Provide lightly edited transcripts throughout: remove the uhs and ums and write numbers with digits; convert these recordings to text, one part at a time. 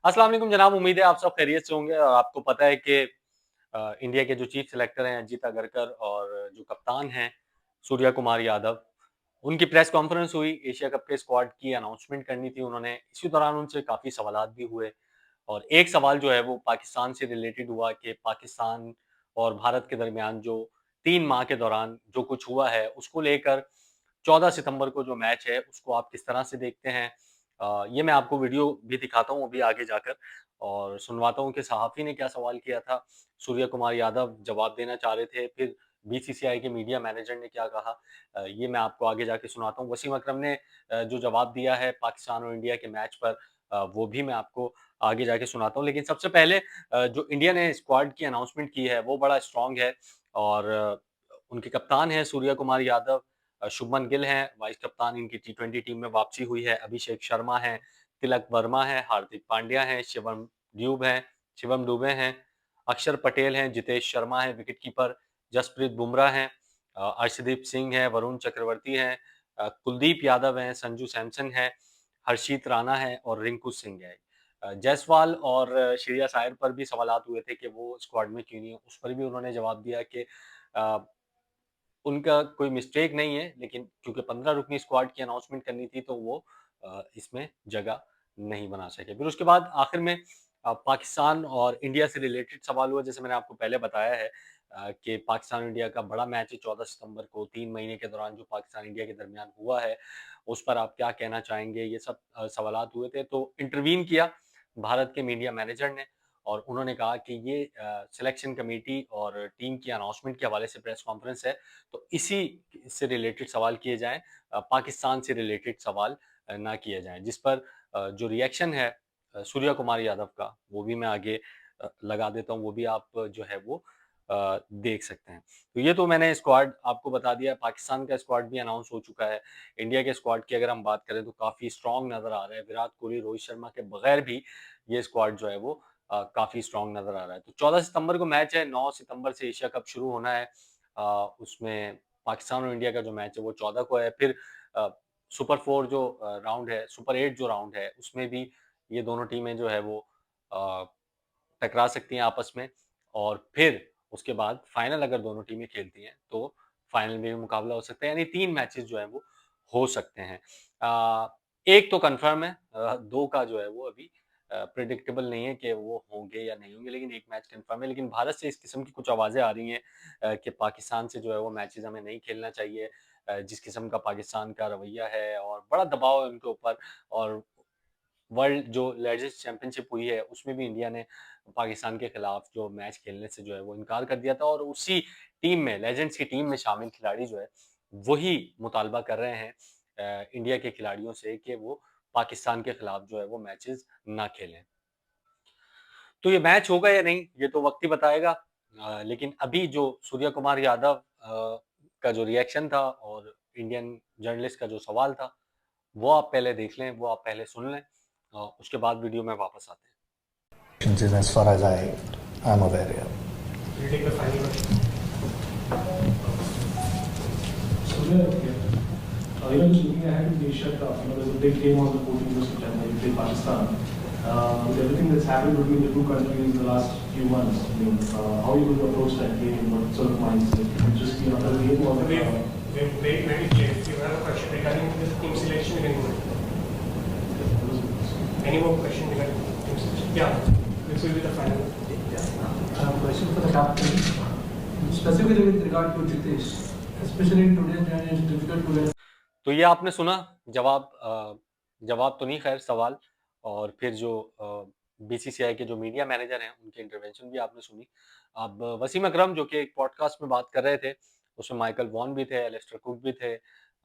अस्सलाम वालेकुम जनाब, उम्मीद है आप सब खैरियत से होंगे और आपको पता है कि इंडिया के जो चीफ सिलेक्टर हैं अजीत अगरकर और जो कप्तान हैं सूर्या कुमार यादव, उनकी प्रेस कॉन्फ्रेंस हुई। एशिया कप के स्क्वाड की अनाउंसमेंट करनी थी उन्होंने। इसी दौरान उनसे काफ़ी सवालात भी हुए और एक सवाल जो है वो पाकिस्तान से रिलेटेड हुआ कि पाकिस्तान और भारत के दरमियान जो 3 माह के दौरान जो कुछ हुआ है, उसको लेकर 14 सितंबर को जो मैच है, उसको आप किस तरह से देखते हैं? ये मैं आपको वीडियो भी दिखाता हूँ अभी आगे जाकर और सुनवाता हूँ कि सहाफ़ी ने क्या सवाल किया था, सूर्य कुमार यादव जवाब देना चाह रहे थे, फिर बीसीसीआई के मीडिया मैनेजर ने क्या कहा, ये मैं आपको आगे जाके सुनाता हूँ। वसीम अकरम ने जो जवाब दिया है पाकिस्तान और इंडिया के मैच पर, वो भी मैं आपको आगे जाके सुनाता हूँ। लेकिन सबसे पहले जो इंडिया ने स्क्वाड की अनाउंसमेंट की है, वो बड़ा स्ट्रॉन्ग है और उनके कप्तान हैं सूर्य कुमार यादव, शुभमन गिल हैं, वाइस कप्तान इनकी टी20 टीम में वापसी हुई है, अभिषेक शर्मा हैं, तिलक वर्मा हैं, हार्दिक पांड्या हैं, शिवम दुबे हैं, अक्षर पटेल हैं, जितेश शर्मा हैं, विकेट कीपर जसप्रीत बुमराह हैं, अर्शदीप सिंह हैं, वरुण चक्रवर्ती हैं, कुलदीप यादव हैं, संजू सैमसन हैं, हर्षित राणा है और रिंकू सिंह है। जायसवाल और श्रेयस अय्यर पर भी सवालात हुए थे कि वो स्क्वाड में क्यों नहीं है, उस पर भी उन्होंने जवाब दिया कि अ, उनका कोई मिस्टेक नहीं है, लेकिन क्योंकि 15 रुकनी स्क्वाड की अनाउंसमेंट करनी थी, तो वो इसमें जगह नहीं बना सके। फिर उसके बाद आखिर में पाकिस्तान और इंडिया से रिलेटेड सवाल हुआ, जैसे मैंने आपको पहले बताया है कि पाकिस्तान और इंडिया का बड़ा मैच है 14 सितंबर को, 3 महीने के दौरान जो पाकिस्तान इंडिया के दरमियान हुआ है, उस पर आप क्या कहना चाहेंगे? ये सब सवालात हुए थे, तो इंटरवीन किया भारत के मीडिया मैनेजर ने और उन्होंने कहा कि ये सिलेक्शन कमेटी और टीम की अनाउंसमेंट के हवाले से प्रेस कॉन्फ्रेंस है, तो इसी से रिलेटेड सवाल किए जाएँ, पाकिस्तान से रिलेटेड सवाल ना किए जाएँ। जिस पर जो रिएक्शन है सूर्या कुमार यादव का, वो भी मैं आगे लगा देता हूँ, वो भी आप जो है वो देख सकते हैं। तो ये तो मैंने स्क्वाड आपको बता दिया, पाकिस्तान का स्क्वाड भी अनाउंस हो चुका है। इंडिया के स्क्वाड की अगर हम बात करें तो काफ़ी स्ट्रॉन्ग नज़र आ रहा है, विराट कोहली, रोहित शर्मा के बगैर भी ये स्क्वाड जो है वो काफ़ी स्ट्रॉन्ग नज़र आ रहा है। तो 14 सितंबर को मैच है, 9 सितंबर से एशिया कप शुरू होना है। उसमें पाकिस्तान और इंडिया का जो मैच है वो 14 को है। फिर अ, सुपर 4 जो राउंड है, सुपर 8 जो राउंड है, उसमें भी ये दोनों टीमें जो है वो अ, टकरा सकती हैं आपस में और फिर उसके बाद फाइनल अगर दोनों टीमें खेलती हैं, तो फाइनल में भी मुकाबला हो सकता है, यानी 3 मैचेस जो हैं वो हो सकते हैं। 1 तो कन्फर्म है, 2 का जो है वो अभी प्रेडिक्टेबल नहीं है कि वो होंगे या नहीं होंगे, लेकिन 1 मैच कन्फर्म है। लेकिन भारत से इस किस्म की कुछ आवाज़ें आ रही हैं कि पाकिस्तान से जो है वो मैचेज़ हमें नहीं खेलना चाहिए। जिस किस्म का पाकिस्तान का रवैया है और बड़ा दबाव है उनके ऊपर और वर्ल्ड जो लेडीज़ चैंपियनशिप हुई है, उसमें भी इंडिया ने पाकिस्तान के खिलाफ जो मैच खेलने से जो है वो इनकार कर दिया था और उसी टीम में, लेजेंड्स की टीम में शामिल खिलाड़ी जो है, वही मुतालबा कर रहे हैं इंडिया के खिलाड़ियों से कि वो पाकिस्तान के खिलाफ जो है वो मैचेज़ ना खेलें। तो ये मैच होगा या नहीं, ये तो वक़्त ही बताएगा। लेकिन अभी जो सूर्या कुमार यादव का जो रिएक्शन था और इंडियन जर्नलिस्ट का जो सवाल था, वो आप पहले देख लें, वो आप पहले सुन लें, उसके बाद वीडियो में वापस आते हैं। Is as far as I am aware. Yeah. Will you take the final question? Surya, just looking ahead to the Asia Cup, there's a big game on the 14th of September, you play Pakistan. With everything that's happened between the two countries in the last few months, how are you going to approach that game? What sort of mindset? Will it just be another game or? Wait, Jeff. You have a question regarding the team selection in England. Any more question regarding team selection? Yeah, this will be the final. Question for the captain, specifically with regard to Jitesh, especially in today's day, it's difficult to get. तो ये आपने सुना जवाब, जवाब तो नहीं, खैर सवाल, और फिर जो बीसीसीआई के जो मीडिया मैनेजर हैं उनकी इंटरवेंशन भी आपने सुनी। अब वसीम अकरम जो कि एक पॉडकास्ट में बात कर रहे थे, उसमें माइकल वॉन भी थे, एलिस्टर कुक भी थे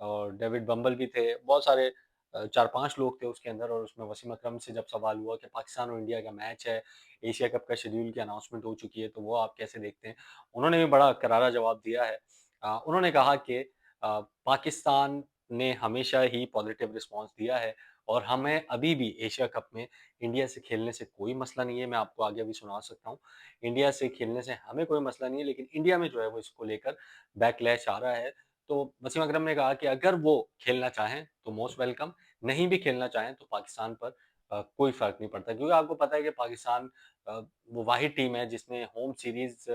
और डेविड बम्बल भी थे, बहुत सारे 4-5 लोग थे उसके अंदर। और उसमें वसीम अकरम से जब सवाल हुआ कि पाकिस्तान और इंडिया का मैच है, एशिया कप का शेड्यूल की अनाउंसमेंट हो चुकी है, तो वो आप कैसे देखते हैं? उन्होंने भी बड़ा करारा जवाब दिया है। उन्होंने कहा कि पाकिस्तान ने हमेशा ही पॉजिटिव रिस्पॉन्स दिया है और हमें अभी भी एशिया कप में इंडिया से खेलने से कोई मसला नहीं है। मैं आपको आगे भी सुना सकता हूँ, इंडिया से खेलने से हमें कोई मसला नहीं है, लेकिन इंडिया में जो है वो इसको लेकर बैकलैश आ रहा है। तो वसीम अकरम ने कहा कि अगर वो खेलना चाहें तो मोस्ट वेलकम, नहीं भी खेलना चाहें तो पाकिस्तान पर कोई फ़र्क नहीं पड़ता, क्योंकि आपको पता है कि पाकिस्तान वो वाहिद टीम है जिसने होम सीरीज़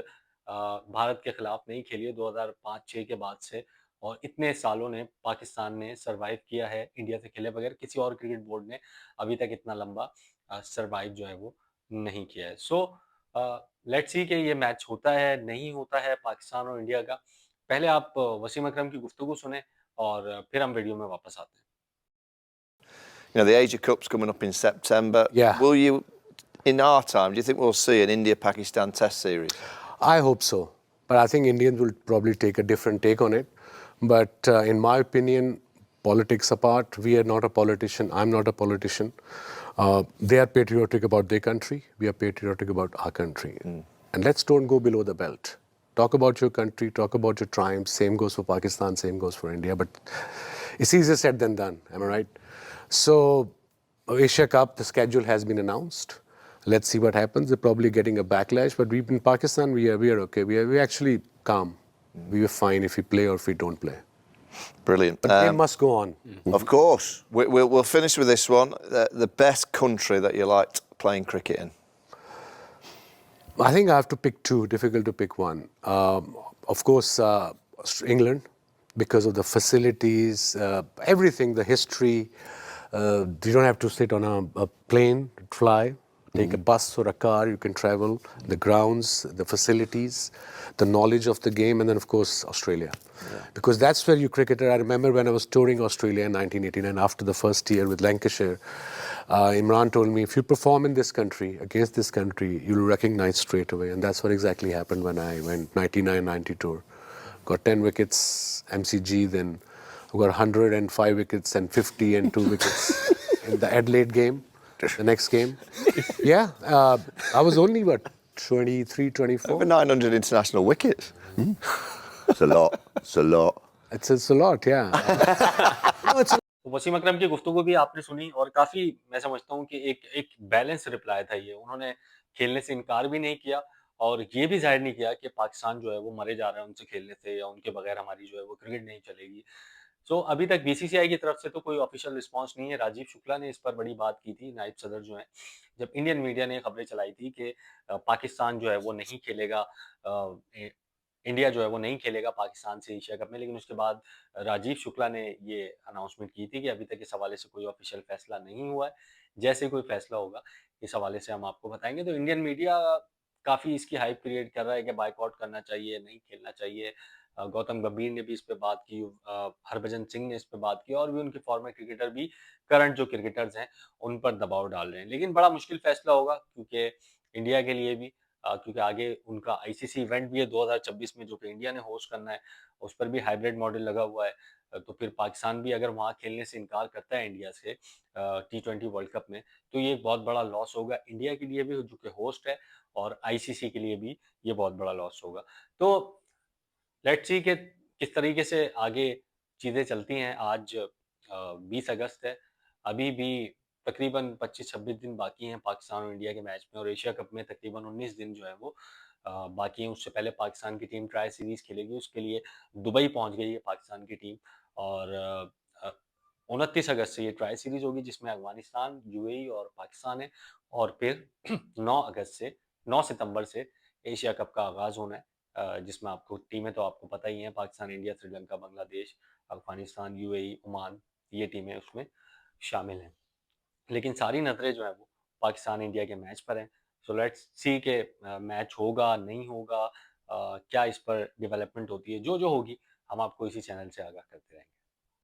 भारत के खिलाफ नहीं खेली है 2005-6 के बाद से, और इतने सालों ने पाकिस्तान ने सर्वाइव किया है इंडिया से खेले बगैर। किसी और क्रिकेट बोर्ड ने अभी तक इतना लंबा सर्वाइव जो है वो नहीं किया है। सो लेट्स सी कि ये मैच होता है, नहीं होता है पाकिस्तान और इंडिया का। पहले आप वसीम अकरम की गुफ्तगू सुने और फिर हम वीडियो में वापस आते हैं। You know, the Asia Cup's coming up in September. Yeah. Will you, in our time, do you think we'll see an India-Pakistan Test series? I hope so, but I think Indians will probably take a different take on it. But in my opinion, politics apart, we are not a politician. I'm not a politician. They are patriotic about their country. We are patriotic about our country. And let's don't go below the belt. Talk about your country, talk about your triumphs. Same goes for Pakistan, same goes for India. But it's easier said than done, am I right? So, Asia Cup, the schedule has been announced. Let's see what happens. They're probably getting a backlash, but in Pakistan, we are okay. We're actually calm. We are fine if we play or if we don't play. Brilliant. But game must go on. Of course. We'll finish with this one. The best country that you liked playing cricket in? I think I have to pick two. Difficult to pick one. Of course, England, because of the facilities, everything, the history. You don't have to sit on a plane, fly. Take a bus or a car, you can travel, the grounds, the facilities, the knowledge of the game, and then, of course, Australia. Yeah. Because that's where you cricketer. I remember when I was touring Australia in 1989, after the first year with Lancashire, Imran told me, if you perform in this country, against this country, you'll recognize straight away. And that's what exactly happened when I went 99-90 tour. Got 10 wickets, MCG, then I got 105 wickets and 50 and 2 wickets in the Adelaide game. The next game. Yeah, I was only, 23, 24? Over 900 international wickets. It's a lot. It's a lot. It's a lot, yeah. No, it's a Wasim अकरम की गुफ्तगू भी आपने सुनी और काफ़ी मैं समझता हूँ कि एक बैलेंस रिप्लाई था ये। उन्होंने खेलने से इनकार भी नहीं किया और ये भी ज़ाहिर नहीं किया कि पाकिस्तान जो है वो मरे जा रहा है उनसे खेलने से, या उनके बगैर हमारी जो है वो क्रिकेट नहीं चलेगी। सो अभी तक बीसीसीआई की तरफ से तो कोई ऑफिशियल रिस्पॉन्स नहीं है। राजीव शुक्ला ने इस पर बड़ी बात की थी, नायब सदर जो हैं, जब इंडियन मीडिया ने खबरें चलाई थी कि पाकिस्तान जो है वो नहीं खेलेगा, इंडिया जो है वो नहीं खेलेगा पाकिस्तान से एशिया कप में। लेकिन उसके बाद राजीव शुक्ला ने ये अनाउंसमेंट की थी कि अभी तक इस हवाले से कोई ऑफिशियल फैसला नहीं हुआ है। जैसे ही कोई फैसला होगा इस हवाले से हम आपको बताएंगे। तो इंडियन मीडिया काफ़ी इसकी हाइप क्रिएट कर रहा है कि बायकॉट करना चाहिए, नहीं खेलना चाहिए। गौतम गंभीर ने भी इस पे बात की, हरभजन सिंह ने इस पे बात की, और भी उनके फॉर्मर क्रिकेटर भी करंट जो क्रिकेटर्स हैं उन पर दबाव डाल रहे हैं। लेकिन बड़ा मुश्किल फैसला होगा क्योंकि इंडिया के लिए भी, क्योंकि आगे उनका आईसीसी इवेंट भी है 2026 में जो कि इंडिया ने होस्ट करना है, उस पर भी हाइब्रिड मॉडल लगा हुआ है। तो फिर पाकिस्तान भी अगर वहाँ खेलने से इनकार करता है इंडिया से T20 वर्ल्ड कप में, तो ये एक बहुत बड़ा लॉस होगा इंडिया के लिए भी जो कि होस्ट है, और आईसीसी के लिए भी ये बहुत बड़ा लॉस होगा। तो लेट्स सी कि किस तरीके से आगे चीज़ें चलती हैं। आज 20 अगस्त है, अभी भी तकरीबन 25-26 दिन बाकी हैं पाकिस्तान और इंडिया के मैच में, और एशिया कप में तकरीबन 19 दिन जो है वो बाकी हैं। उससे पहले पाकिस्तान की टीम ट्राई सीरीज़ खेलेगी, उसके लिए दुबई पहुंच गई है पाकिस्तान की टीम, और 29 अगस्त से ये ट्राई सीरीज़ होगी जिसमें अफगानिस्तान, यूएई और पाकिस्तान है, और फिर 9 सितंबर से एशिया कप का आगाज़ होना है, जिसमें आपको टीमें तो आपको पता ही हैं, Pakistan, India, Sri Lanka, Bangladesh, Afghanistan, UAE, Oman, ये टीमें उसमें शामिल हैं। लेकिन सारी नज़रें जो हैं वो पाकिस्तान इंडिया के मैच पर हैं। सो लेट्स सी के मैच होगा, नहीं होगा, क्या इस पर डेवलपमेंट होती है, जो होगी हम आपको इसी चैनल से आगाह करते रहेंगे।